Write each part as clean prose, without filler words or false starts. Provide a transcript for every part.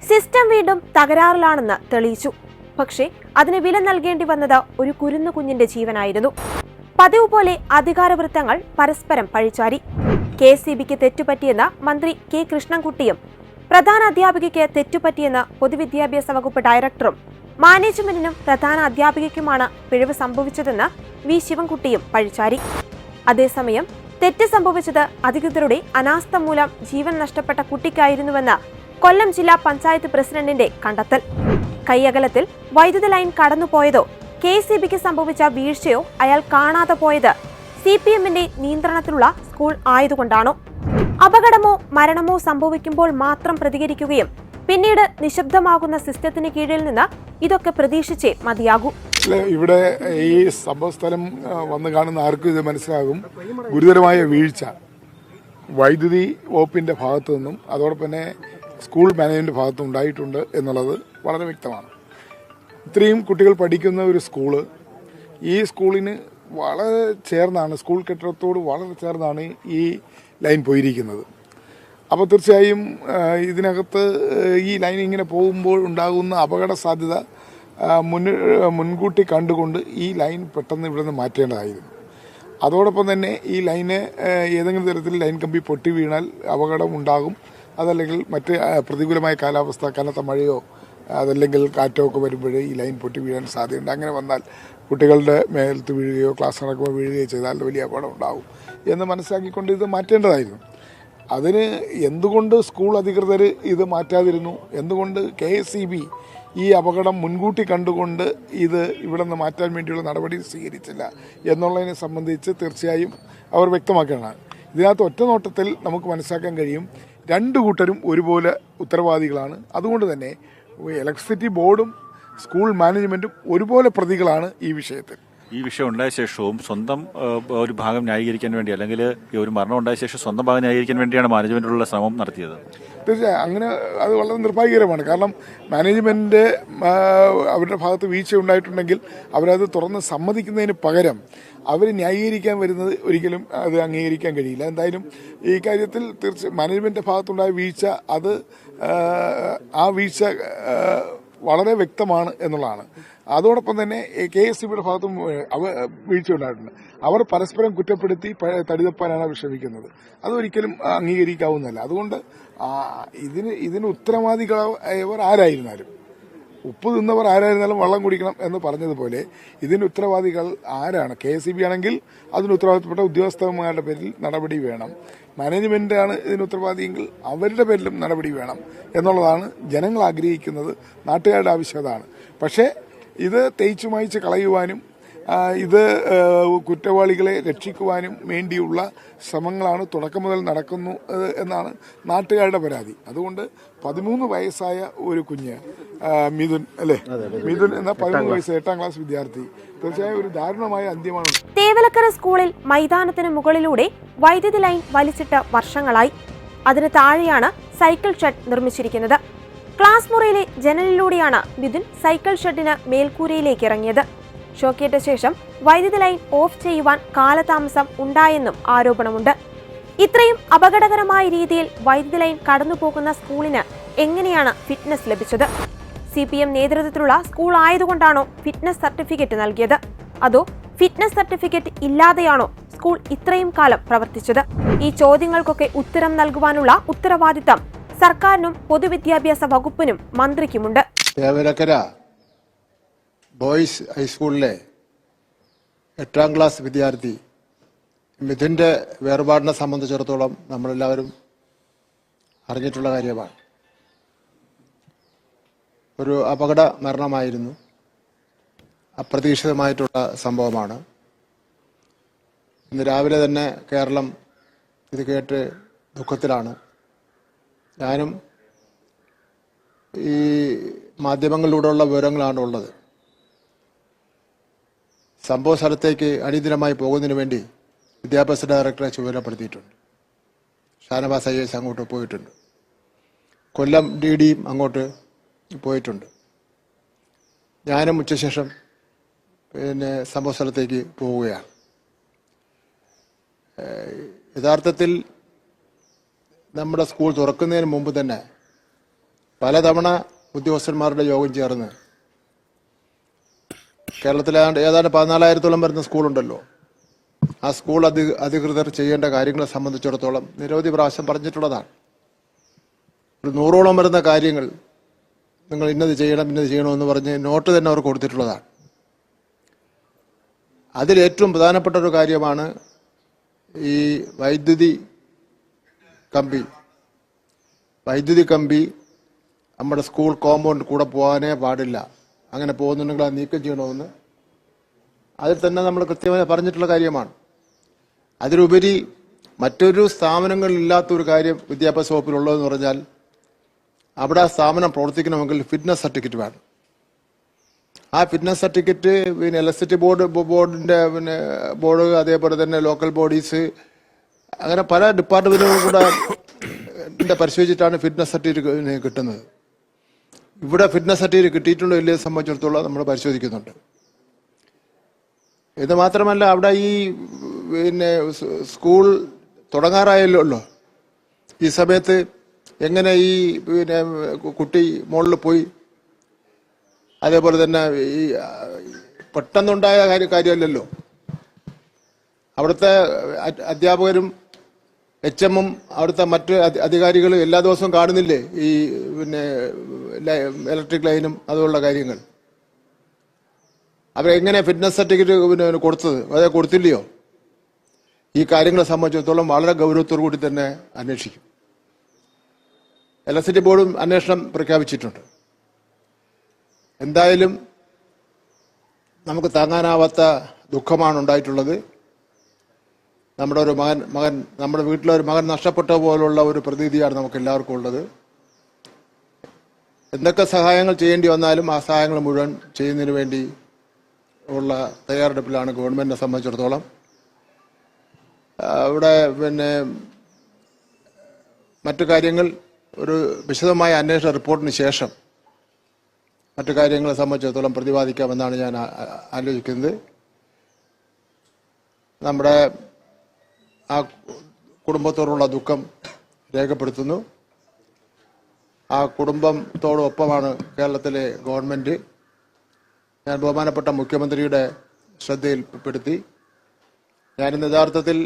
System വീണ്ടും തകരാറിലാണെന്ന് തെളിയിച്ചു. പക്ഷേ അതിന് വില നൽകേണ്ടി വന്നത് ഒരു കുരുന്നു കുഞ്ഞിന്റെ ജീവനായിരുന്നു. പതിവ് പോലെ അധികാരവൃത്തങ്ങൾ പരസ്പരം പഴിചാരി. KSEBിക്ക് തെറ്റുപറ്റിയെന്ന് മന്ത്രി K. കൃഷ്ണൻകുട്ടിയും പ്രധാന അധ്യാപികയ്ക്ക് തെറ്റുപറ്റിയെന്ന് പൊതുവിദ്യാഭ്യാസ വകുപ്പ് ഡയറക്ടറും മാനേജ്മെന്റിനും പ്രധാന അധ്യാപികയ്ക്കുമാണ് പിഴവ് സംഭവിച്ചതെന്ന് V. ശിവൻകുട്ടിയും പഴിചാരി. അതേസമയം തെറ്റ് സംഭവിച്ചത് അധികൃതരുടെ അനാസ്ഥ മൂലം ജീവൻ നഷ്ടപ്പെട്ട കുട്ടിക്കായിരുന്നുവെന്ന് കൊല്ലം ജില്ലാ പഞ്ചായത്ത് പ്രസിഡന്റിന്റെ കണ്ടെത്തൽ. കൈയകലത്തിൽ വൈദ്യുത ലൈൻ കടന്നുപോയതോ KSEBിക്ക് സംഭവിച്ച വീഴ്ചയോ അയാൾ കാണാതെ പോയത് CPMന്റെ നിയന്ത്രണത്തിലുള്ള സ്കൂൾ ആയതുകൊണ്ടാണോ? അപകടമോ മരണമോ സംഭവിക്കുമ്പോൾ മാത്രം പ്രതികരിക്കുകയും പിന്നീട് നിശബ്ദമാകുന്ന സിസ്റ്റത്തിന് കീഴിൽ നിന്ന് ഇതൊക്കെ പ്രതീക്ഷിച്ചേ മതിയാകൂ. ഇവിടെ ഈ സംഭവസ്ഥലം വന്ന് കാണുന്ന ആർക്കും ഇത് മനസ്സിലാകും. ഗുരുതരമായ വീഴ്ച വൈദ്യുതി വകുപ്പിന്റെ ഭാഗത്തു നിന്നും അതോടൊപ്പം തന്നെ സ്കൂൾ മാനേജ്മെന്റ് ഭാഗത്തും ഉണ്ടായിട്ടുണ്ട് എന്നുള്ളത് വളരെ വ്യക്തമാണ്. ഇത്രയും കുട്ടികൾ പഠിക്കുന്ന ഒരു സ്കൂള്, ഈ സ്കൂളിന് വളരെ ചേർന്നാണ്, സ്കൂൾ കെട്ടിടത്തോട് വളരെ ചേർന്നാണ് ഈ ലൈൻ പോയിരിക്കുന്നത്. അപ്പോൾ തീർച്ചയായും ഇതിനകത്ത് ഈ ലൈൻ ഇങ്ങനെ പോകുമ്പോൾ ഉണ്ടാകുന്ന അപകട സാധ്യത മുൻകൂട്ടി കണ്ടുകൊണ്ട് ഈ ലൈൻ പെട്ടെന്ന് ഇവിടെ നിന്ന് മാറ്റേണ്ടതായിരുന്നു. അതോടൊപ്പം തന്നെ ഈ ലൈന് ഏതെങ്കിലും തരത്തിൽ ലൈൻ കമ്പി പൊട്ടി വീണാൽ അപകടം ഉണ്ടാകും. അതല്ലെങ്കിൽ മറ്റ് പ്രതികൂലമായ കാലാവസ്ഥ, കനത്ത മഴയോ അതല്ലെങ്കിൽ കാറ്റോ ഒക്കെ വരുമ്പോൾ ഈ ലൈൻ പൊട്ടി വീഴാൻ സാധ്യതയുണ്ട്. അങ്ങനെ വന്നാൽ കുട്ടികളുടെ മേലത്ത് വീഴുകയോ ക്ലാസ് നടക്കുമ്പോൾ വീഴുകയോ ചെയ്താൽ വലിയ അപകടം ഉണ്ടാകും എന്ന് മനസ്സിലാക്കിക്കൊണ്ട് ഇത് മാറ്റേണ്ടതായിരുന്നു. അതിന് എന്തുകൊണ്ട് സ്കൂൾ അധികൃതർ ഇത് മാറ്റാതിരുന്നു? എന്തുകൊണ്ട് KSEB ഈ അപകടം മുൻകൂട്ടി കണ്ടുകൊണ്ട് ഇത് ഇവിടെ നിന്ന് മാറ്റാൻ വേണ്ടിയുള്ള നടപടി സ്വീകരിച്ചില്ല എന്നുള്ളതിനെ സംബന്ധിച്ച് തീർച്ചയായും അവർ വ്യക്തമാക്കേണ്ടതാണ്. ഇതിനകത്ത് ഒറ്റ നോട്ടത്തിൽ നമുക്ക് മനസ്സിലാക്കാൻ കഴിയും, രണ്ടു കൂട്ടരും ഒരുപോലെ ഉത്തരവാദികളാണ്. അതുകൊണ്ട് തന്നെ ഇലക്ട്രിസിറ്റി ബോർഡും സ്കൂൾ മാനേജ്മെൻറ്റും ഒരുപോലെ പ്രതികളാണ് ഈ വിഷയത്തിൽ. ഈ വിഷയം ഉണ്ടായ ശേഷവും സ്വന്തം ഒരു ഭാഗം ന്യായീകരിക്കാൻ വേണ്ടി, അല്ലെങ്കിൽ ഈ ഒരു മരണം ഉണ്ടായ ശേഷം സ്വന്തം ഭാഗം ന്യായീകരിക്കാൻ വേണ്ടിയാണ് മാനേജ്മെന്റിലുള്ള ശ്രമം നടത്തിയത്. തീർച്ചയായും അങ്ങനെ അത് വളരെ നിർഭാഗ്യകരമാണ്. കാരണം മാനേജ്മെൻറ്റ് അവരുടെ ഭാഗത്ത് വീഴ്ച ഉണ്ടായിട്ടുണ്ടെങ്കിൽ അവരത് തുറന്ന് സമ്മതിക്കുന്നതിന് പകരം അവർ ന്യായീകരിക്കാൻ വരുന്നത് ഒരിക്കലും അത് അംഗീകരിക്കാൻ കഴിയില്ല. എന്തായാലും ഈ കാര്യത്തിൽ മാനേജ്മെൻറ്റിൻ്റെ ഭാഗത്തുണ്ടായ വീഴ്ച അത് ആ വീഴ്ച വളരെ വ്യക്തമാണ് എന്നുള്ളതാണ്. അതോടൊപ്പം തന്നെ KSEBിയുടെ ഭാഗത്തും വീഴ്ച ഉണ്ടായിട്ടുണ്ട്. അവർ പരസ്പരം കുറ്റപ്പെടുത്തി തടിതപ്പാനാണ് അവർ ശ്രമിക്കുന്നത്. അതൊരിക്കലും അംഗീകരിക്കാവുന്നതല്ല. അതുകൊണ്ട് ഇതിന് ഉത്തരവാദികളവർ ആരായിരുന്നാലും, ഉപ്പ് തിന്നവർ ആരായിരുന്നാലും വെള്ളം കുടിക്കണം എന്ന് പറഞ്ഞതുപോലെ ഇതിന് ഉത്തരവാദികൾ ആരാണ്? KSEB ആണെങ്കിൽ അതിന് ഉത്തരവാദിത്തപ്പെട്ട ഉദ്യോഗസ്ഥന്മാരുടെ പേരിൽ നടപടി വേണം. മാനേജ്മെന്റാണ് ഇതിന് ഉത്തരവാദിയെങ്കിൽ അവരുടെ പേരിലും നടപടി വേണം എന്നുള്ളതാണ് ജനങ്ങൾ ആഗ്രഹിക്കുന്നത്, നാട്ടുകാരുടെ ആവശ്യം അതാണ്. പക്ഷേ ഇത് തേച്ചു മായ്ച്ച് കളയുവാനും ഇത് കുറ്റവാളികളെ രക്ഷിക്കുവാനും വേണ്ടിയുള്ള ശ്രമങ്ങളാണ് തുടക്കം മുതൽ നടക്കുന്നു എന്നാണ് നാട്ടുകാരുടെ പരാതി. അതുകൊണ്ട് 13 വയസ്സായ ഒരു കുഞ്ഞ് മിഥുൻ എന്ന 13 വയസ്സ് 8ാം ക്ലാസ് വിദ്യാർത്ഥി, തീർച്ചയായും ഒരു ദാരുണമായ അന്ത്യമാണ്. തേവലക്കര സ്കൂളിൽ മൈതാനത്തിന് മുകളിലൂടെ വൈദ്യുതി ലൈൻ വലിച്ചിട്ട് വർഷങ്ങളായി. അതിന് താഴെയാണ് സൈക്കിൾ ഷെഡ് നിർമ്മിച്ചിരിക്കുന്നത്. ക്ലാസ് മുറിയിലെ ജനലിലൂടെയാണ് മിഥുൻ സൈക്കിൾ ഷെഡിന് മേൽക്കൂരയിലേക്ക് ഇറങ്ങിയത്. ഷോക്കേറ്റ ശേഷം വൈദ്യുതി ലൈൻ ഓഫ് ചെയ്യുവാൻ കാലതാമസം ഉണ്ടായെന്നും ആരോപണമുണ്ട്. ഇത്രയും അപകടകരമായ രീതിയിൽ വൈദ്യുതി ലൈൻ കടന്നുപോകുന്ന സ്കൂളിന് എങ്ങനെയാണ് ഫിറ്റ്നസ് ലഭിച്ചത്? CPM നേതൃത്വത്തിലുള്ള സ്കൂൾ ആയതുകൊണ്ടാണോ ഫിറ്റ്നസ് സർട്ടിഫിക്കറ്റ് നൽകിയത്? അതോ ഫിറ്റ്നസ് സർട്ടിഫിക്കറ്റ് ഇല്ലാതെയാണോ സ്കൂൾ ഇത്രയും കാലം പ്രവർത്തിച്ചത്? ഈ ചോദ്യങ്ങൾക്കൊക്കെ ഉത്തരം നൽകുവാനുള്ള ഉത്തരവാദിത്തം സർക്കാരിനും പൊതുവിദ്യാഭ്യാസ വകുപ്പിനും മന്ത്രിക്കുമുണ്ട്. തേവലക്കര ബോയ്സ് ഹൈസ്കൂളിലെ 8ാം ക്ലാസ് വിദ്യാർത്ഥി മിഥുന്റെ വേർപാടിനെ സംബന്ധിച്ചിടത്തോളം നമ്മളെല്ലാവരും അറിഞ്ഞിട്ടുള്ള കാര്യമാണ്. ഒരു അപകട മരണമായിരുന്നു, അപ്രതീക്ഷിതമായിട്ടുള്ള സംഭവമാണ്. ഇന്ന് രാവിലെ തന്നെ കേരളം ഇത് കേട്ട് ദുഃഖത്തിലാണ്. ഞാനും ഈ മാധ്യമങ്ങളിലൂടെയുള്ള വിവരങ്ങളാണ് ഉള്ളത്. സംഭവ സ്ഥലത്തേക്ക് അടിയന്തരമായി പോകുന്നതിന് വേണ്ടി വിദ്യാഭ്യാസ ഡയറക്ടറെ ചുമതലപ്പെടുത്തിയിട്ടുണ്ട്. ഷാനവാസ് IAS അങ്ങോട്ട് പോയിട്ടുണ്ട്. കൊല്ലം DDയും അങ്ങോട്ട് പോയിട്ടുണ്ട്. ഞാനും ഉച്ചശേഷം സംഭവ സ്ഥലത്തേക്ക് പോവുകയാണ്. യഥാർത്ഥത്തിൽ നമ്മുടെ സ്കൂൾ തുറക്കുന്നതിന് മുമ്പ് തന്നെ പലതവണ ഉദ്യോഗസ്ഥന്മാരുടെ യോഗം ചേർന്ന് കേരളത്തിലെ ഏതാണ്ട് 14,000-ഓളം വരുന്ന സ്കൂളുണ്ടല്ലോ, ആ സ്കൂൾ അധികൃതർ ചെയ്യേണ്ട കാര്യങ്ങളെ സംബന്ധിച്ചിടത്തോളം നിരവധി പ്രാവശ്യം പറഞ്ഞിട്ടുള്ളതാണ്. ഒരു 100ഓളം വരുന്ന കാര്യങ്ങൾ നിങ്ങൾ ഇന്നത് ചെയ്യണമെന്ന് പറഞ്ഞ് നോട്ട് തന്നെ അവർ കൊടുത്തിട്ടുള്ളതാണ്. അതിലേറ്റവും പ്രധാനപ്പെട്ട ഒരു കാര്യമാണ് ഈ വൈദ്യുതി കമ്പി നമ്മുടെ സ്കൂൾ കോമ്പൗണ്ട് കൂടെ പോകാനേ പാടില്ല. അങ്ങനെ പോകുന്നുണ്ടെങ്കിൽ അത് നീക്കം ചെയ്യണമെന്ന് അതിൽ തന്നെ നമ്മൾ കൃത്യമായി പറഞ്ഞിട്ടുള്ള കാര്യമാണ്. അതിലുപരി മറ്റൊരു സ്ഥാപനങ്ങളിലില്ലാത്തൊരു കാര്യം വിദ്യാഭ്യാസ വകുപ്പിലുള്ളതെന്ന് പറഞ്ഞാൽ അവിടെ ആ സ്ഥാപനം പ്രവർത്തിക്കണമെങ്കിൽ ഫിറ്റ്നസ് സർട്ടിഫിക്കറ്റ് വേണം. ആ ഫിറ്റ്നസ് സർട്ടിഫിക്കറ്റ് പിന്നെ ഇലക്ട്രിസിറ്റി ബോർഡിന്റെ ബോർഡ്, അതേപോലെ തന്നെ ലോക്കൽ ബോഡീസ്, അങ്ങനെ പല ഡിപ്പാർട്ട്മെന്റുകളും കൂടെ പരിശോധിച്ചിട്ടാണ് ഫിറ്റ്നസ് സർട്ടിഫിക്കറ്റ് കിട്ടുന്നത്. ഇവിടെ ഫിറ്റ്നസ് സർട്ടിഫിക്കറ്റ് കിട്ടിയിട്ടുണ്ടോ ഇല്ലേ സംബന്ധിച്ചിടത്തോളം നമ്മൾ പരിശോധിക്കുന്നുണ്ട്. ഇത് മാത്രമല്ല, അവിടെ ഈ പിന്നെ സ്കൂൾ തുടങ്ങാറായല്ലോ. ഈ സമയത്ത് എങ്ങനെ ഈ പിന്നെ കുട്ടി മുകളിൽ പോയി, അതേപോലെ തന്നെ ഈ പെട്ടെന്നുണ്ടായ കാര്യമല്ലല്ലോ. അവിടുത്തെ അധ്യാപകരും HM-ഉം അവിടുത്തെ മറ്റ് അധികാരികളും എല്ലാ ദിവസവും കാണുന്നില്ലേ ഈ പിന്നെ ഇലക്ട്രിക് ലൈനും അതുപോലുള്ള കാര്യങ്ങൾ. അവരെങ്ങനെ ഫിറ്റ്നസ് സർട്ടിഫിക്കറ്റ് കൊടുത്തത്, അതെ കൊടുത്തില്ലയോ? ഈ കാര്യങ്ങളെ സംബന്ധിച്ചിടത്തോളം വളരെ ഗൗരവത്തോടു കൂടി തന്നെ അന്വേഷിക്കും. ഇലക്ട്രിസിറ്റി ബോർഡും അന്വേഷണം പ്രഖ്യാപിച്ചിട്ടുണ്ട്. എന്തായാലും നമുക്ക് താങ്ങാനാവാത്ത ദുഃഖമാണ് ഉണ്ടായിട്ടുള്ളത്. നമ്മുടെ വീട്ടിലെ ഒരു മകൻ നഷ്ടപ്പെട്ട പോലുള്ള ഒരു പ്രതീതിയാണ് നമുക്ക് എല്ലാവർക്കും ഉള്ളത്. എന്തൊക്കെ സഹായങ്ങൾ ചെയ്യേണ്ടി വന്നാലും ആ സഹായങ്ങൾ മുഴുവൻ ചെയ്യുന്നതിന് വേണ്ടി ഉള്ള തയ്യാറെടുപ്പിലാണ് ഗവൺമെന്റിനെ സംബന്ധിച്ചിടത്തോളം. അവിടെ പിന്നെ മറ്റു കാര്യങ്ങൾ ഒരു വിശദമായ അന്വേഷണ റിപ്പോർട്ടിന് ശേഷം മറ്റു കാര്യങ്ങളെ സംബന്ധിച്ചിടത്തോളം പ്രതിപാദിക്കാമെന്നാണ് ഞാൻ ആലോചിക്കുന്നത്. നമ്മുടെ ആ കുടുംബത്തോടുള്ള ദുഃഖം രേഖപ്പെടുത്തുന്നു. ആ കുടുംബത്തോടൊപ്പമാണ് കേരളത്തിലെ ഗവൺമെന്റ്. ഞാൻ ബഹുമാനപ്പെട്ട മുഖ്യമന്ത്രിയുടെ ശ്രദ്ധയിൽപ്പെടുത്തി. ഞാനിന്ന് യഥാർത്ഥത്തിൽ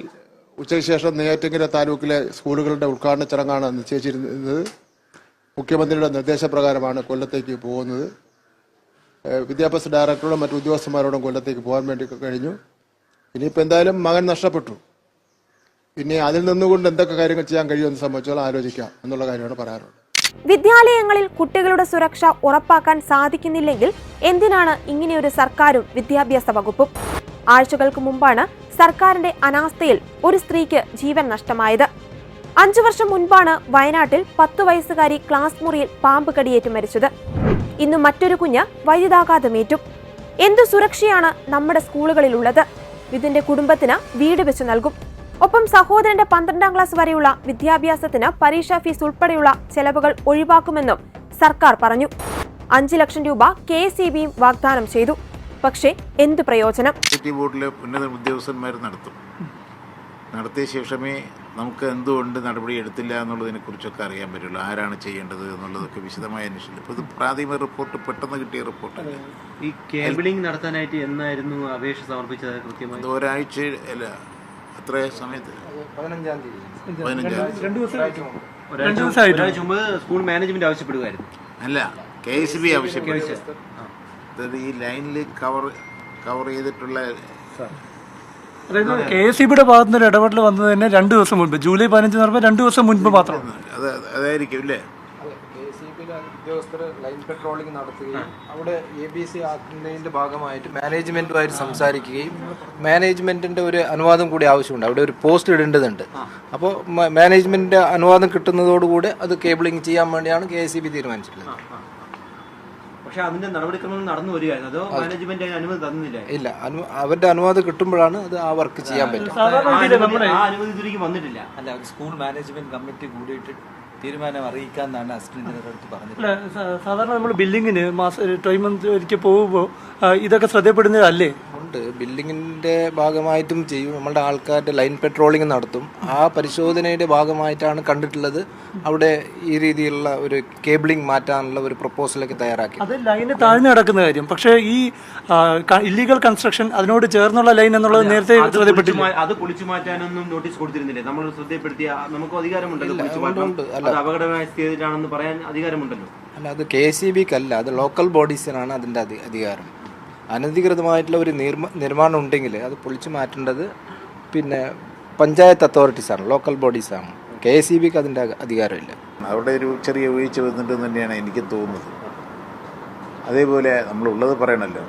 ഉച്ചയ്ക്ക് ശേഷം നെയ്യാറ്റിൻകര താലൂക്കിലെ സ്കൂളുകളുടെ ഉദ്ഘാടന ചടങ്ങാണ് നിശ്ചയിച്ചിരുന്നത്. മുഖ്യമന്ത്രിയുടെ നിർദ്ദേശപ്രകാരമാണ് കൊല്ലത്തേക്ക് പോകുന്നത്. വിദ്യാഭ്യാസ ഡയറക്ടറോടും മറ്റു ഉദ്യോഗസ്ഥന്മാരോടും കൊല്ലത്തേക്ക് പോകാൻ വേണ്ടി കഴിഞ്ഞു. ഇനിയിപ്പോൾ എന്തായാലും മകൻ നഷ്ടപ്പെട്ടു. പിന്നെ അതിൽ നിന്നുകൊണ്ട് എന്തൊക്കെ കാര്യങ്ങൾ ചെയ്യാൻ കഴിയുമെന്ന് സംബന്ധിച്ചോളം ആലോചിക്കാം എന്നുള്ള കാര്യമാണ് പറയാറുള്ളത്. വിദ്യാലയങ്ങളിൽ കുട്ടികളുടെ സുരക്ഷ ഉറപ്പാക്കാൻ സാധിക്കുന്നില്ലെങ്കിൽ എന്തിനാണ് ഇങ്ങനെയൊരു സർക്കാരും വിദ്യാഭ്യാസ വകുപ്പും? ആഴ്ചകൾക്ക് മുമ്പാണ് സർക്കാരിന്റെ അനാസ്ഥയിൽ ഒരു സ്ത്രീക്ക് ജീവൻ നഷ്ടമായത്. 5 വർഷം മുൻപാണ് വയനാട്ടിൽ 10 വയസ്സുകാരി ക്ലാസ് മുറിയിൽ പാമ്പ് കടിയേറ്റ് മരിച്ചത്. ഇന്ന് മറ്റൊരു കുഞ്ഞ് വൈദ്യുതാഘാതമേറ്റു. എന്തു സുരക്ഷയാണ് നമ്മുടെ സ്കൂളുകളിലുള്ളത്? ഇതിന്റെ കുടുംബത്തിന് വീട് വെച്ച് നൽകും. ഒപ്പം സഹോദരന്റെ 12ാം ക്ലാസ് വരെയുള്ള വിദ്യാഭ്യാസത്തിന് പരീക്ഷാ ഫീസ് ഉൾപ്പെടെയുള്ള ചെലവുകൾ ഒഴിവാക്കുമെന്നും സർക്കാർ പറഞ്ഞു. 5 ലക്ഷം രൂപ KSEBയും വാഗ്ദാനം ചെയ്തു. പക്ഷേ എന്തു പ്രയോജനം? ബോർഡിലെ ഉന്നത ഉദ്യോഗസ്ഥന്മാർ നടത്തിയ ശേഷമേ നമുക്ക് എന്തുകൊണ്ട് നടപടി എടുത്തില്ല എന്നുള്ളതിനെ കുറിച്ചൊക്കെ അറിയാൻ പറ്റുള്ളൂ. ആരാണ് ചെയ്യേണ്ടത് എന്നുള്ളതൊക്കെ വിശദമായ അന്വേഷണം. ഇപ്പോൾ ഇത് പ്രാഥമിക റിപ്പോർട്ട് പെട്ടെന്ന് കിട്ടിയ റിപ്പോർട്ടല്ല. ഈ കേബിളിംഗ് നടത്താനായിട്ട് എന്നായിരുന്നു അപേക്ഷ സമർപ്പിച്ചത്? കൃത്യമായി ഒരാഴ്ച അല്ല, എത്ര സമയത്ത്? 15-ാം തീയതി. ഒരാഴ്ച മുമ്പ് സ്കൂൾ മാനേജ്മെന്റ് ആവശ്യപ്പെടുകയായിരുന്നു. അല്ല, KSEB ആവശ്യപ്പെട്ടു. അതായത് ഈ ലൈനിൽ കവർ ചെയ്തിട്ടുള്ള അതായത് KSEBയുടെ ഭാഗത്തു നിന്ന് ഇടപെടൽ വന്നത് തന്നെ 2 ദിവസം മുൻപ്, ജൂലൈ 15 എന്ന് പറഞ്ഞാൽ 2 ദിവസം മുൻപ് മാത്രം. അതായിരിക്കും അല്ലേ? KSEBയിലെ ഉദ്യോഗസ്ഥർ ലൈൻ പെട്രോളിംഗ് നടത്തുകയും അവിടെ ABC ആക്കുന്നതിന്റെ ഭാഗമായിട്ട് മാനേജ്മെന്റുമായിട്ട് സംസാരിക്കുകയും മാനേജ്മെന്റിന്റെ ഒരു അനുവാദം കൂടി ആവശ്യമുണ്ട്. അവിടെ ഒരു പോസ്റ്റ് ഇടേണ്ടതുണ്ട്. അപ്പോൾ മാനേജ്മെന്റിന്റെ അനുവാദം കിട്ടുന്നതോടുകൂടി അത് കേബിളിംഗ് ചെയ്യാൻ വേണ്ടിയാണ് KSEB തീരുമാനിച്ചിട്ടുള്ളത്. പക്ഷെ അതിന്റെ നടപടിക്രമങ്ങൾ നടന്നു വരികയായിരുന്നു. അതോ മാനേജ്മെന്റ് അനുമതി തന്നില്ല? ഇല്ല, അവരുടെ അനുവാദം കിട്ടുമ്പോഴാണ് അത് ആ വർക്ക് ചെയ്യാൻ പറ്റും. അനുമതി വന്നിട്ടില്ല. അല്ല, സ്കൂൾ മാനേജ്മെന്റ് കമ്മിറ്റി കൂടിയിട്ട് തീരുമാനം അറിയിക്കാന്നാണ് അസിസ്റ്റന്റ് ഡയറക്ടർ പറഞ്ഞത്. സാധാരണ നമ്മൾ ബില്ലിങ്ങിന് ടൈം ഒരിക്കൽ പോകുമ്പോൾ ഇതൊക്കെ ശ്രദ്ധപ്പെടുന്നതല്ലേ? റിപ്പോർട്ട് ബിൽഡിങ്ങിൻ്റെ ഭാഗമായിട്ടും ചെയ്യും, നമ്മളുടെ ആൾക്കാരുടെ ലൈൻ പെട്രോളിംഗ് നടത്തും. ആ പരിശോധനയുടെ ഭാഗമായിട്ടാണ് കണ്ടിട്ടുള്ളത് അവിടെ ഈ രീതിയിലുള്ള ഒരു കേബിളിംഗ് മാറ്റാനുള്ള ഒരു പ്രപ്പോസലൊക്കെ തയ്യാറാക്കി. അത് ലൈന് താഴ്ന്നു കിടക്കുന്ന കാര്യം. പക്ഷേ ഈ ഇല്ലീഗൽ കൺസ്ട്രക്ഷൻ അതിനോട് ചേർന്നുള്ള ലൈൻ എന്നുള്ളത് നേരത്തെ ശ്രദ്ധപ്പെട്ടില്ല. അത് പൊളിച്ചു മാറ്റാനൊന്നും നോട്ടീസ് കൊടുത്തിരുന്നില്ലേ? നമ്മൾ ശ്രദ്ധപ്പെടുത്തിയ നമുക്ക് അധികാരമുണ്ടല്ലോ, പൊളിച്ചു മാറ്റാൻ. അത് അപകടമായ സ്ഥിതിയിലാണെന്ന് പറയാൻ അധികാരമുണ്ടല്ലോ. അല്ല, അത് KCBക്കല്ല, അത് ലോക്കൽ ബോഡീസിനാണ് അതിൻ്റെ അധികാരം. അനധികൃതമായിട്ടുള്ള ഒരു നിർമ്മാണം ഉണ്ടെങ്കിൽ അത് പൊളിച്ചു മാറ്റേണ്ടത് പിന്നെ പഞ്ചായത്ത് അതോറിറ്റീസാണ്, ലോക്കൽ ബോഡീസാണ്. KCBക്ക് അതിൻ്റെ അധികാരമില്ല. അവിടെ ഒരു ചെറിയ വീഴ്ച വന്നിട്ടുണ്ടെന്ന് തന്നെയാണ് എനിക്ക് തോന്നുന്നത്. അതേപോലെ നമ്മളുള്ളത് പറയണമല്ലോ,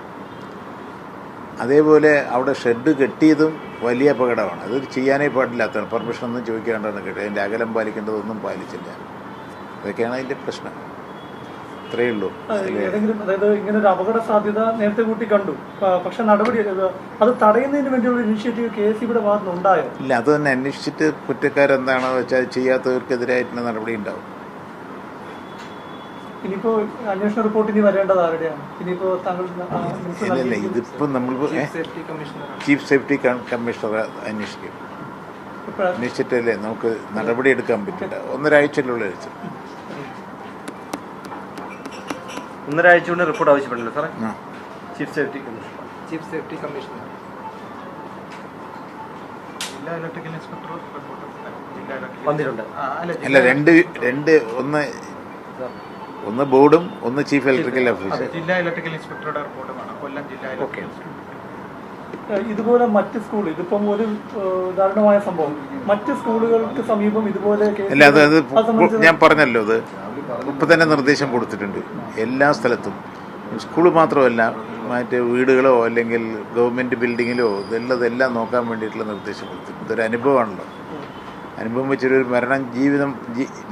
അതേപോലെ അവിടെ ഷെഡ് കെട്ടിയതും വലിയ അപകടമാണ്. അത് ചെയ്യാനേ പാടില്ലാത്തതാണ്. പെർമിഷനൊന്നും ചോദിക്കാണ്ടാണ് കെട്ടിയത്. അതിൻ്റെ അകലം പാലിക്കേണ്ടതൊന്നും പാലിച്ചില്ല. അതൊക്കെയാണ് അതിൻ്റെ പ്രശ്നം. അത്രയേ ഉള്ളൂ. ഏതെങ്കിലും അതായത് ഇങ്ങനെ ഒരു അപകട സാധ്യത നേരത്തെ കൂട്ടി കണ്ടു, പക്ഷെ നടപടി അത് തടയുന്നതിന് വേണ്ടിയുള്ള ഇനിഷ്യേറ്റീവ് KCBയുടെ ഭാഗത്ത് ഉണ്ടായോ? ഇല്ല, അത് തന്നെ അന്വേഷിച്ചിട്ട് കുറ്റക്കാരെന്താണോ വെച്ചാൽ ചെയ്യാത്തവർക്കെതിരായിട്ടുള്ള നടപടി ഉണ്ടാവും. ഇനിയിപ്പോ അന്വേഷണ റിപ്പോർട്ട് ഇനി വരേണ്ടത് ആരുടെയാണ്? ഇനിയിപ്പോ താങ്കൾ ഇല്ല, ഇതിപ്പം നമ്മൾ ചീഫ് സേഫ്റ്റി കമ്മീഷണർ അന്വേഷിക്കും. അന്വേഷിച്ചിട്ടല്ലേ നമുക്ക് നടപടി എടുക്കാൻ പറ്റില്ല. 1.5 ആഴ്ചയിലുള്ള ഒന്നരാഴ്ച കൊണ്ട് റിപ്പോർട്ട് ആവശ്യപ്പെട്ടില്ല സാറേ. ചീഫ് സേഫ്റ്റി കമ്മീഷണർ വന്നിട്ടുണ്ട്. അല്ല, രണ്ട് ഒന്ന് ബോർഡും ഒന്ന് ചീഫ് ഇലക്ട്രിക്കൽ ഓഫീസർ. ജില്ലാ ഇലക്ട്രിക്കൽ ഇൻസ്പെക്ടറുടെ റിപ്പോർട്ട് വേണം. കൊല്ലം ജില്ലാ ഇലക്ട്രിക്കൽ ഇതുപോലെ മറ്റ് സ്കൂൾ ഇതിപ്പം ഒരു ദാരുണമായ സംഭവം മറ്റ് സ്കൂളുകൾക്ക് സമീപം ഇതുപോലെ അല്ല, അത് ഞാൻ പറഞ്ഞല്ലോ, അത് ഇപ്പം തന്നെ നിർദ്ദേശം കൊടുത്തിട്ടുണ്ട് എല്ലാ സ്ഥലത്തും. സ്കൂൾ മാത്രമല്ല, മറ്റ് വീടുകളോ അല്ലെങ്കിൽ ഗവൺമെൻറ് ബിൽഡിങ്ങിലോ ഇതെല്ലാം നോക്കാൻ വേണ്ടിയിട്ടുള്ള നിർദ്ദേശം കൊടുത്തിട്ടുണ്ട്. ഇതൊരു അനുഭവമാണല്ലോ. അനുഭവം വെച്ചൊരു മരണം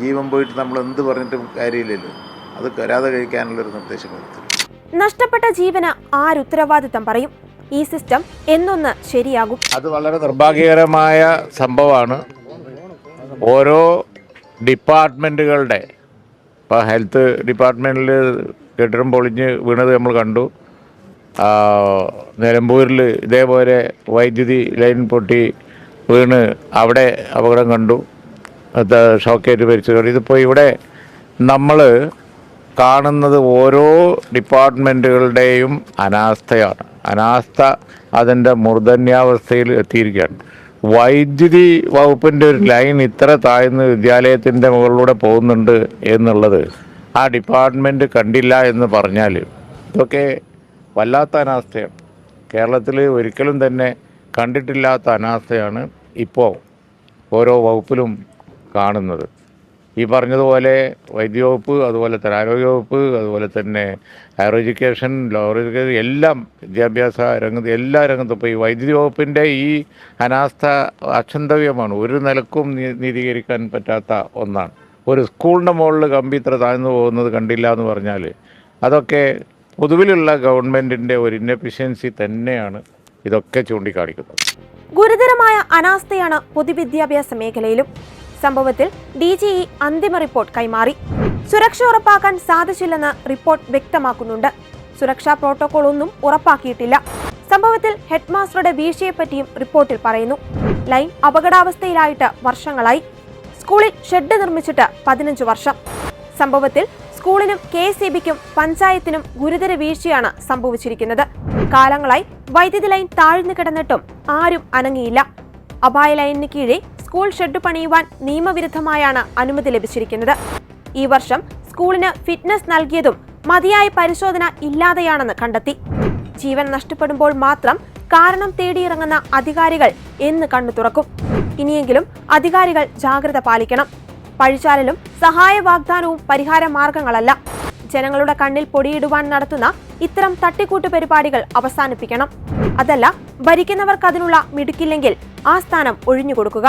ജീവൻ പോയിട്ട് നമ്മൾ എന്ത് പറഞ്ഞിട്ടും കാര്യമില്ലല്ലോ. അത് വരാതെ കഴിക്കാനുള്ളൊരു നിർദ്ദേശം കൊടുത്തിട്ടുണ്ട്. നഷ്ടപ്പെട്ട ജീവന് ആരുത്തരവാദിത്തം പറയും? ഈ സിസ്റ്റം എന്നൊന്ന് ശരിയാകും? അത് വളരെ നിർഭാഗ്യകരമായ സംഭവമാണ്. ഓരോ ഡിപ്പാർട്ട്മെൻറ്റുകളുടെ, ഇപ്പോൾ ഹെൽത്ത് ഡിപ്പാർട്ട്മെൻറ്റിൽ കെട്ടിടം പൊളിഞ്ഞ് വീണത് നമ്മൾ കണ്ടു. നിലമ്പൂരിൽ ഇതേപോലെ വൈദ്യുതി ലൈൻ പൊട്ടി വീണ് അവിടെ അപകടം കണ്ടു, ഷോക്കേറ്റ് മരിച്ചു. ഇതിപ്പോൾ ഇവിടെ നമ്മൾ കാണുന്നത് ഓരോ ഡിപ്പാർട്ട്മെൻറ്റുകളുടെയും അനാസ്ഥയാണ്. അനാസ്ഥ അതിൻ്റെ മൂർധന്യാവസ്ഥയിൽ എത്തിയിരിക്കുകയാണ്. വൈദ്യുതി വകുപ്പിൻ്റെ ഒരു ലൈൻ ഇത്ര താഴ്ന്ന് വിദ്യാലയത്തിൻ്റെ മുകളിലൂടെ പോകുന്നുണ്ട് എന്നുള്ളത് ആ ഡിപ്പാർട്ട്മെൻറ്റ് കണ്ടില്ല എന്ന് പറഞ്ഞാൽ ഇതൊക്കെ വല്ലാത്ത അനാസ്ഥയാണ്. കേരളത്തിൽ ഒരിക്കലും തന്നെ കണ്ടിട്ടില്ലാത്ത അനാസ്ഥയാണ് ഇപ്പോൾ ഓരോ വകുപ്പിലും കാണുന്നത്. ഈ പറഞ്ഞതുപോലെ വൈദ്യുതി വകുപ്പ്, അതുപോലെ തന്നെ ആരോഗ്യ വകുപ്പ്, അതുപോലെ തന്നെ ഹയർ എഡ്യൂക്കേഷൻ, ലോവർ എഡ്യൂക്കേഷൻ, എല്ലാം വിദ്യാഭ്യാസ രംഗത്ത്, എല്ലാ രംഗത്തും ഇപ്പോൾ ഈ വൈദ്യുതി വകുപ്പിൻ്റെ ഈ അനാസ്ഥ അക്ഷന്തവ്യമാണ്. ഒരു നിലക്കും നീതീകരിക്കാൻ പറ്റാത്ത ഒന്നാണ്. ഒരു സ്കൂളിൻ്റെ മുകളിൽ കമ്പി ഇത്ര താഴ്ന്നു പോകുന്നത് കണ്ടില്ല എന്ന് പറഞ്ഞാൽ അതൊക്കെ പൊതുവിലുള്ള ഗവൺമെൻറ്റിൻ്റെ ഒരു ഇൻഎഫിഷ്യൻസി തന്നെയാണ് ഇതൊക്കെ ചൂണ്ടിക്കാണിക്കുന്നത്. ഗുരുതരമായ അനാസ്ഥയാണ് പൊതുവിദ്യാഭ്യാസ മേഖലയിലും. സംഭവത്തിൽ DGE അന്തിമ റിപ്പോർട്ട് കൈമാറി. സുരക്ഷ ഉറപ്പാക്കാൻ സാധിച്ചില്ലെന്ന് റിപ്പോർട്ട് വ്യക്തമാക്കുന്നുണ്ട്. സുരക്ഷാ പ്രോട്ടോകോൾ ഒന്നും ഉറപ്പാക്കിയിട്ടില്ല. സംഭവത്തിൽ ഹെഡ്മാസ്റ്ററുടെ വീഴ്ചയെപ്പറ്റിയും റിപ്പോർട്ടിൽ പറയുന്നു. ലൈൻ അപകടാവസ്ഥയിലായിട്ട് വർഷങ്ങളായി. സ്കൂളിൽ ഷെഡ് നിർമ്മിച്ചിട്ട് 15 വർഷം. സംഭവത്തിൽ സ്കൂളിനും KCBക്കും പഞ്ചായത്തിനും ഗുരുതര വീഴ്ചയാണ് സംഭവിച്ചിരിക്കുന്നത്. കാലങ്ങളായി വൈദ്യുതി ലൈൻ താഴ്ന്നു കിടന്നിട്ടും ആരും അനങ്ങിയില്ല. അപായ ലൈനിന് കീഴെ സ്കൂൾ ഷെഡ് പണിയുവാൻ നിയമവിരുദ്ധമായാണ് അനുമതി ലഭിച്ചിരിക്കുന്നത്. ഈ വർഷം സ്കൂളിന് ഫിറ്റ്നസ് നൽകിയതും മതിയായ പരിശോധന ഇല്ലാതെയാണെന്ന് കണ്ടെത്തി. ജീവൻ നഷ്ടപ്പെടുമ്പോൾ മാത്രം കാരണം തേടിയിറങ്ങുന്ന അധികാരികൾ എന്ന് കണ്ണു തുറക്കും? ഇനിയെങ്കിലും അധികാരികൾ ജാഗ്രത പാലിക്കണം. പഴിചാരലും സഹായ വാഗ്ദാനവും പരിഹാര മാർഗങ്ങളല്ല. ജനങ്ങളുടെ കണ്ണിൽ പൊടിയിടുവാൻ നടത്തുന്ന ഇത്തരം തട്ടിക്കൂട്ട് പരിപാടികൾ അവസാനിപ്പിക്കണം. അതല്ല, ഭരിക്കുന്നവർക്ക് അതിനുള്ള മിടുക്കില്ലെങ്കിൽ ആ സ്ഥാനം ഒഴിഞ്ഞുകൊടുക്കുക.